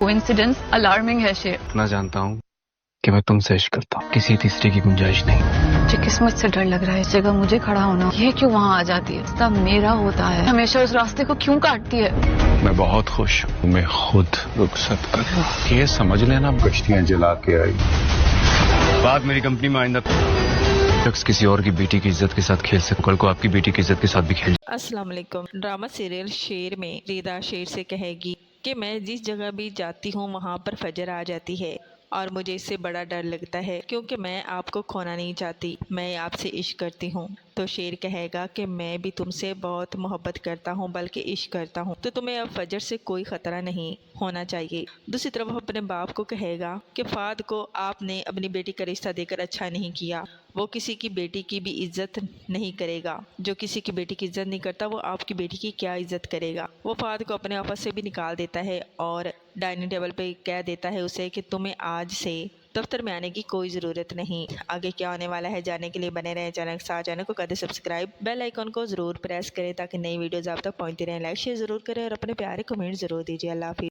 Coincidence alarming है शेर। इतना जानता हूँ कि मैं तुमसे इश्क करता हूँ, किसी तीसरे की गुंजाइश नहीं। मुझे किस्मत से डर लग रहा है, इस जगह मुझे खड़ा होना, ये क्यों वहाँ आ जाती है, सब मेरा होता है, हमेशा उस रास्ते को क्यों काटती है। मैं बहुत खुश हूँ, मैं खुद रुखसत कर ये समझ लेना कश्तियाँ जला के आई। बात मेरी कंपनी में आइंदा शख्स किसी और की बेटी की इज्जत के साथ खेल सके, कल को आपकी बेटी की इज्जत के साथ भी खेल। अस्सलाम वालेकुम। ड्रामा सीरियल शेर में रिदा शेर से कहेगी कि मैं जिस जगह भी जाती हूँ वहाँ पर फजर आ जाती है और मुझे इससे बड़ा डर लगता है क्योंकि मैं आपको खोना नहीं चाहती, मैं आपसे इश्क करती हूँ। तो शेर कहेगा कि मैं भी तुमसे बहुत मोहब्बत करता हूँ, बल्कि इश्क करता हूँ, तो तुम्हें अब फजर से कोई ख़तरा नहीं होना चाहिए। दूसरी तरफ वो अपने बाप को कहेगा कि फाद को आपने अपनी बेटी का रिश्ता देकर अच्छा नहीं किया, वो किसी की बेटी की भी इज्जत नहीं करेगा, जो किसी की बेटी की इज्जत नहीं करता वो आपकी बेटी की क्या इज्जत करेगा। वो फाद को अपने ऑफिस से भी निकाल देता है और डाइनिंग टेबल पे कह देता है उसे कि तुम्हें आज से दफ्तर में आने की कोई ज़रूरत नहीं। आगे क्या होने वाला है जानने के लिए बने रहें चैनल के साथ। चैनल को कर दे सब्सक्राइब, बेल आइकन को ज़रूर प्रेस करें ताकि नई वीडियोज़ आप तक पहुँचती रहें। लाइक शेयर ज़रूर करें और अपने प्यारे कमेंट ज़रूर दीजिए। अल्लाह हाफिज़।